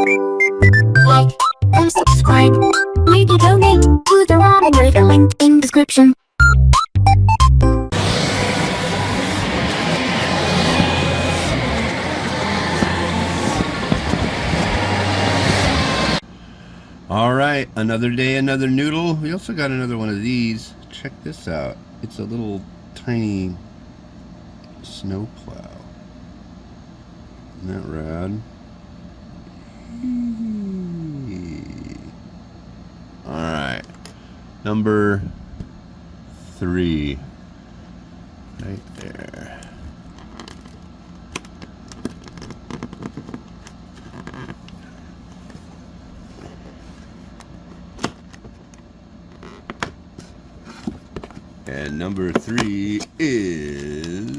Like and subscribe. Maybe donate to the Ramen with the link in description. Alright, another day, another noodle. We also got another one of these. Check this out. It's a little tiny snow plow. Isn't that rad? Alright, number 3. Right there. And number 3 is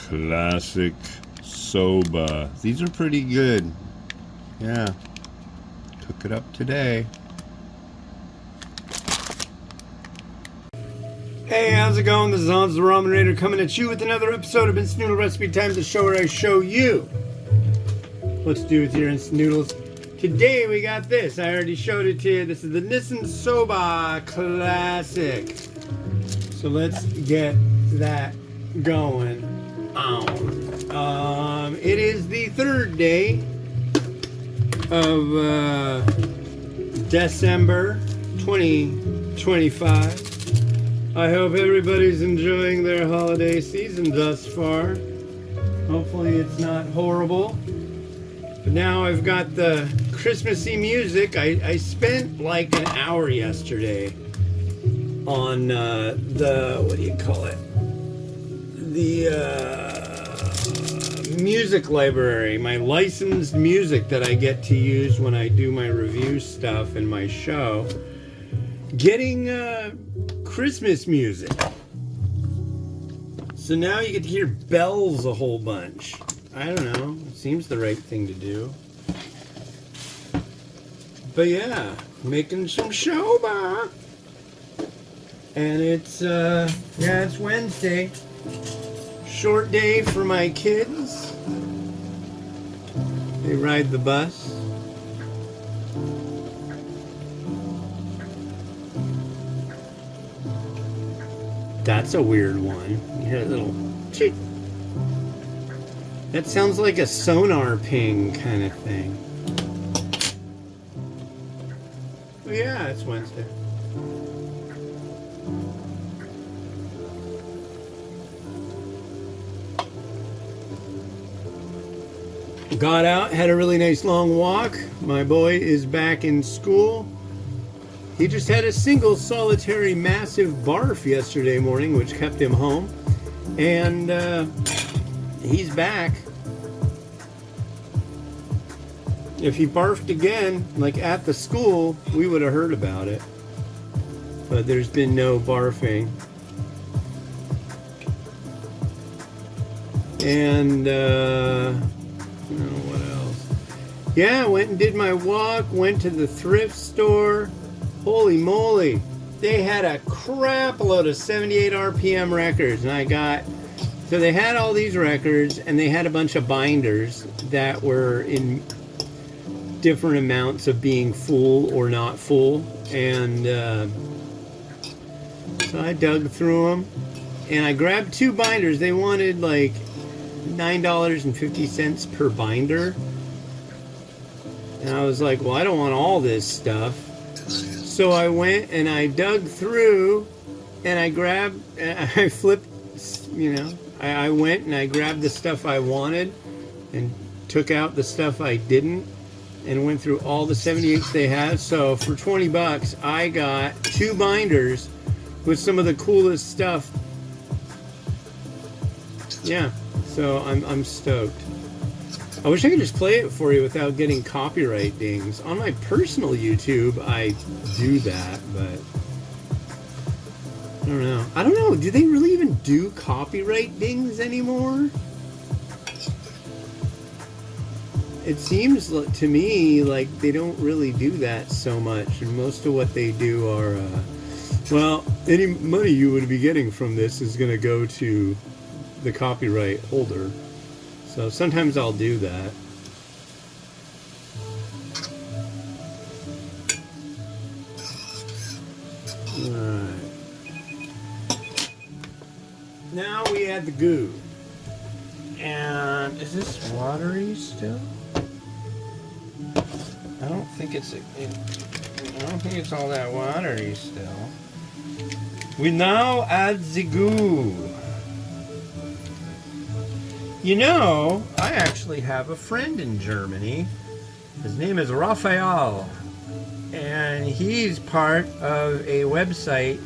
classic Soba. These are pretty good. Yeah. Cook it up today. Hey, how's it going? This is Hans the Ramen Raider coming at you with another episode of Instant Noodle Recipe Time, the show where I show you what to do with your instant noodles. Today we got this. I already showed it to you. This is the Nissin Soba Classic. So let's get that going on. It is the 3rd day of December 2025. I hope everybody's enjoying their holiday season thus far. Hopefully it's not horrible. But now I've got the Christmassy music. I spent like an hour yesterday on the, what do you call it? The music library, my licensed music that I get to use when I do my review stuff in my show. Getting Christmas music. So now you get to hear bells a whole bunch. I don't know. It seems the right thing to do. But yeah, making some Soba. And it's it's Wednesday. Short day for my kids. They ride the bus. That's a weird one. You hear a little cheek. That sounds like a sonar ping kind of thing. Oh yeah, it's Wednesday. Got out, had a really nice long walk. My boy is back in school. He just had a single solitary massive barf yesterday morning, which kept him home. And he's back. If he barfed again, like at the school, we would have heard about it. But there's been no barfing. And, I don't know what else. Yeah, I went and did my walk, went to the thrift store. Holy moly, they had a crap load of 78 RPM records, and so they had all these records, and they had a bunch of binders that were in different amounts of being full or not full, and so I dug through them, and I grabbed 2 binders. They wanted like $9.50 per binder, and I was like, well, I don't want all this stuff. So I went and I dug through, and I flipped, I went and I grabbed the stuff I wanted and took out the stuff I didn't, and went through all the 78s they had. So for $20, I got 2 binders with some of the coolest stuff. Yeah, so I'm stoked. I wish I could just play it for you without getting copyright dings. On my personal YouTube, I do that, but I don't know. Do they really even do copyright dings anymore? it seems to me like they don't really do that so much. And most of what they do are, well, any money you would be getting from this is going to go to the copyright holder. So sometimes I'll do that. Alright. Now we add the goo. And is this watery still? I don't think it's all that watery still. We now add the goo. You know, I actually have a friend in Germany. His name is Raphael. And he's part of a website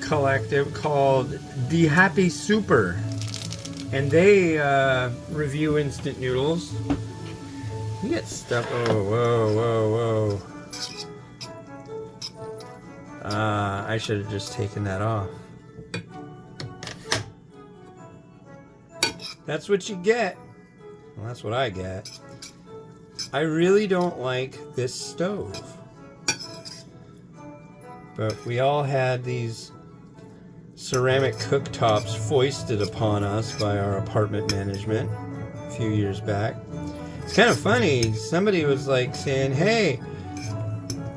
collective called The Happy Super. And they review instant noodles. You get stuff. Oh, whoa. I should have just taken that off. That's what you get. Well, that's what I get. I really don't like this stove. But we all had these ceramic cooktops foisted upon us by our apartment management a few years back. It's kind of funny. Somebody was like saying, hey,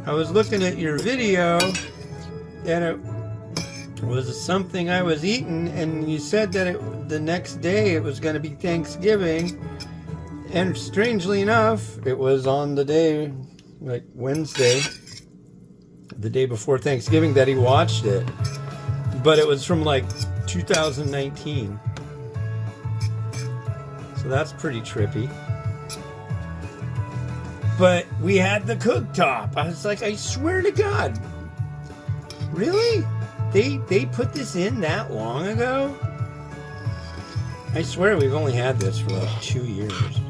I was looking at your video and it was something I was eating and you said that the next day it was going to be Thanksgiving, and strangely enough it was on the day, like Wednesday, the day before Thanksgiving, that he watched it. But it was from like 2019. So that's pretty trippy. But we had the cooktop. I was like, I swear to God. Really? They put this in that long ago? I swear we've only had this for like 2 years.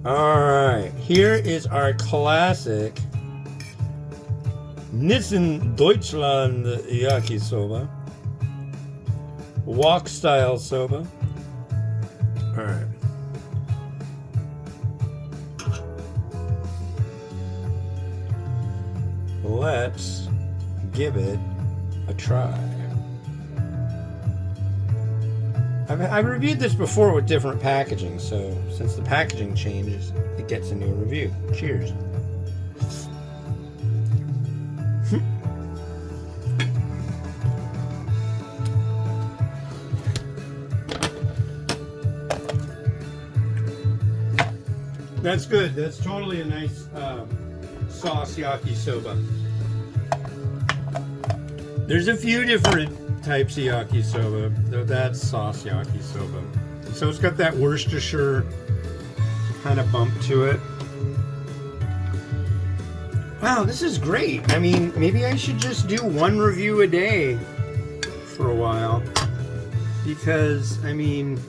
Alright, here is our classic Nissin Deutschland Yakisoba. Wok style soba. Alright. Let's give it a try. I've reviewed this before with different packaging, so since the packaging changes, it gets a new review. Cheers. That's good. That's totally a nice sauce yakisoba. There's a few different types of yakisoba, though that's sauce yakisoba. So it's got that Worcestershire kind of bump to it. Wow, this is great. I mean, maybe I should just do one review a day for a while. Because, I mean,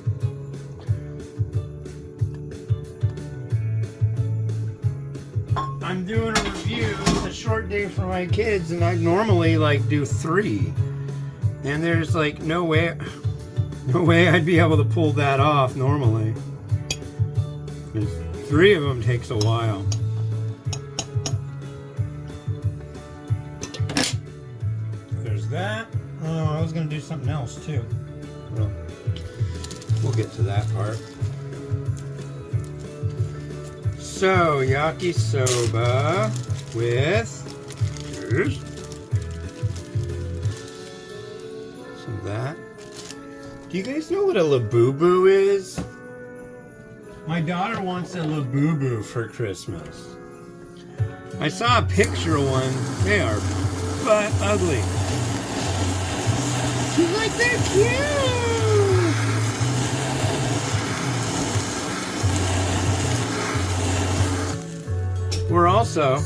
I'm doing a review. It's a short day for my kids, and I normally like do 3. And there's like no way I'd be able to pull that off normally. 'Cause 3 of them takes a while. There's that. Oh, I was gonna do something else too. Well, we'll get to that part. So, yakisoba with some of that. Do you guys know what a labubu is? My daughter wants a labubu for Christmas. I saw a picture of one. They are butt ugly. She's like, they're cute! We're also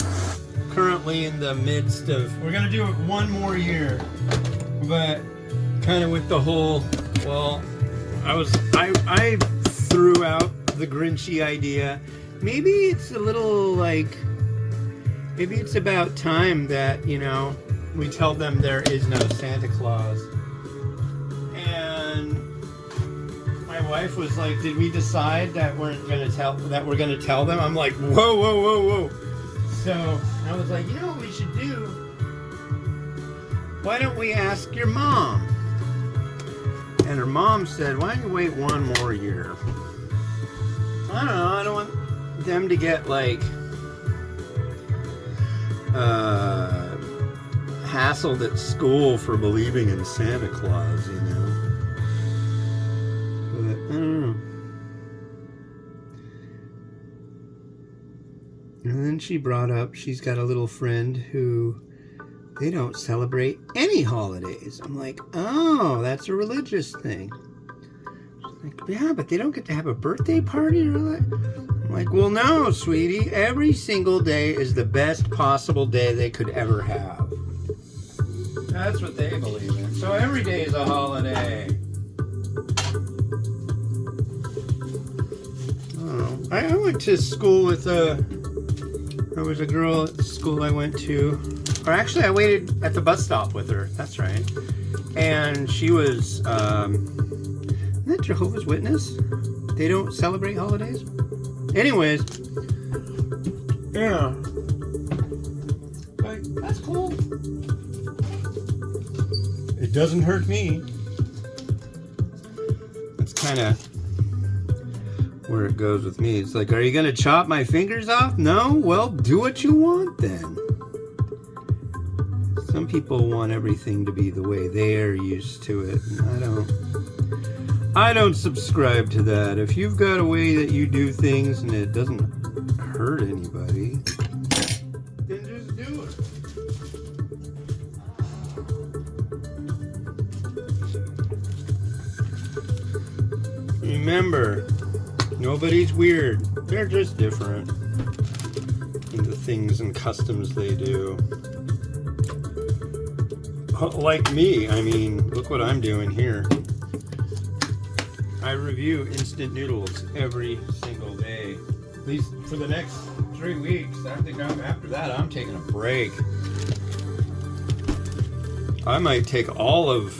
currently in the midst of, we're gonna do it one more year, but kind of with the whole, well, I threw out the Grinchy idea. Maybe it's a little like, maybe it's about time that, you know, we tell them there is no Santa Claus. And my wife was like, "Did we decide that we're gonna tell them?" I'm like, "Whoa, whoa, whoa, whoa!" So I was like, "You know what we should do? Why don't we ask your mom?" And her mom said, "Why don't you wait one more year?" I don't know. I don't want them to get like hassled at school for believing in Santa Claus, you know. But I don't know. And then she brought up she's got a little friend who they don't celebrate any holidays. I'm like, oh, that's a religious thing. She's like, yeah, but they don't get to have a birthday party or like. I'm like, well, no, sweetie. Every single day is the best possible day they could ever have. That's what they believe in. So every day is a holiday. Oh, I went to school with there was a girl at the school I went to. Or actually, I waited at the bus stop with her. That's right. And she was, isn't that Jehovah's Witness? They don't celebrate holidays? Anyways. Yeah. Like, that's cool. It doesn't hurt me. That's kind of where it goes with me. It's like, are you going to chop my fingers off? No? Well, do what you want then. Some people want everything to be the way they're used to it. And I don't subscribe to that. If you've got a way that you do things and it doesn't hurt anybody, then just do it. Remember, nobody's weird. They're just different in the things and customs they do. Like me, I mean, look what I'm doing here. I review instant noodles every single day. At least for the next 3 weeks. I think after that, I'm taking a break. I might take all of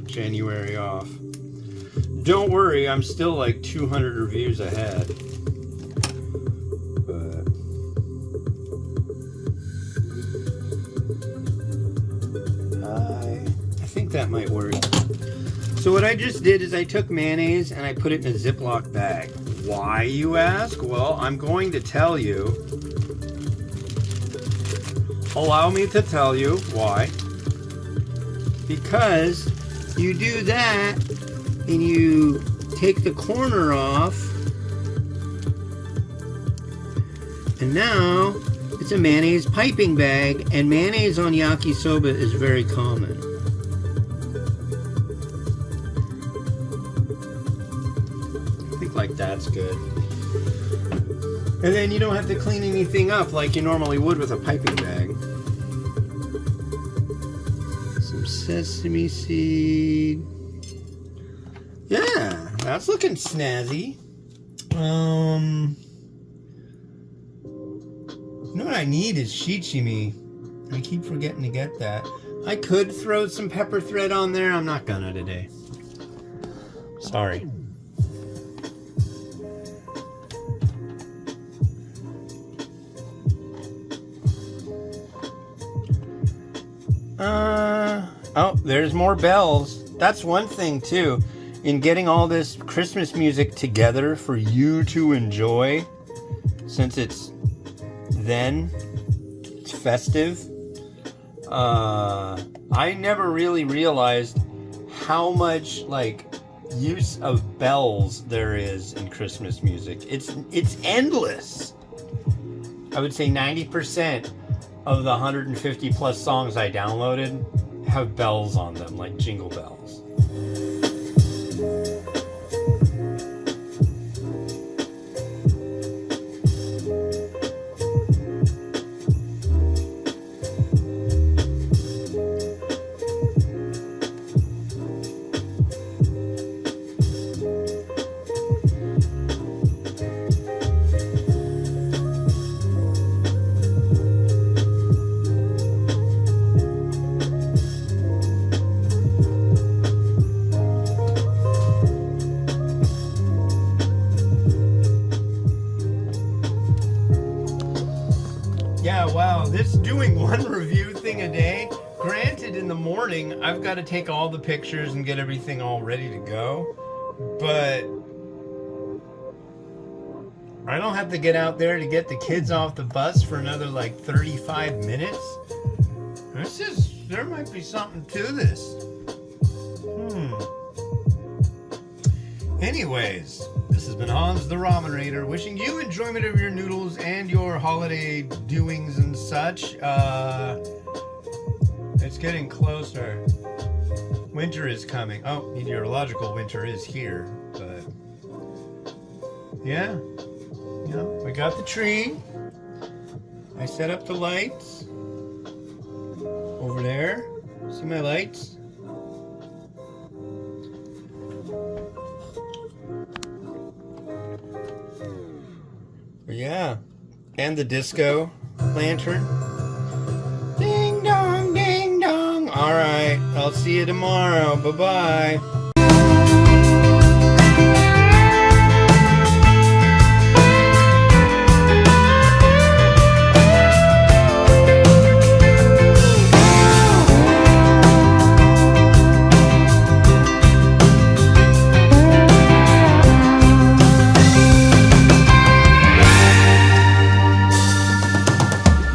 January off. Don't worry, I'm still like 200 reviews ahead. But I think that might work. So what I just did is I took mayonnaise and I put it in a Ziploc bag. Why, you ask? Well, I'm going to tell you. Allow me to tell you why. Because you do that and you take the corner off, and now it's a mayonnaise piping bag, and mayonnaise on yakisoba is very common. I think like that's good. And then you don't have to clean anything up like you normally would with a piping bag. Some sesame seed. Yeah, that's looking snazzy. You know what I need is shichimi. I keep forgetting to get that. I could throw some pepper thread on there. I'm not gonna today. Sorry. Oh, there's more bells. That's one thing too. In getting all this Christmas music together for you to enjoy, since it's festive, I never really realized how much like use of bells there is in Christmas music. It's endless. I would say 90% of the 150 plus songs I downloaded have bells on them, like jingle bells. wow, this doing one review thing a day. Granted, in the morning, I've got to take all the pictures and get everything all ready to go. But I don't have to get out there to get the kids off the bus for another like 35 minutes. There might be something to this. Anyways, this has been Hans the Ramen Raider, wishing you enjoyment of your noodles and your holiday doings and such. It's getting closer. Winter is coming. Oh, meteorological winter is here, but yeah, I got the tree. I set up the lights over there. See my lights? Yeah, and the disco lantern. Ding dong, ding dong. All right, I'll see you tomorrow. Bye-bye.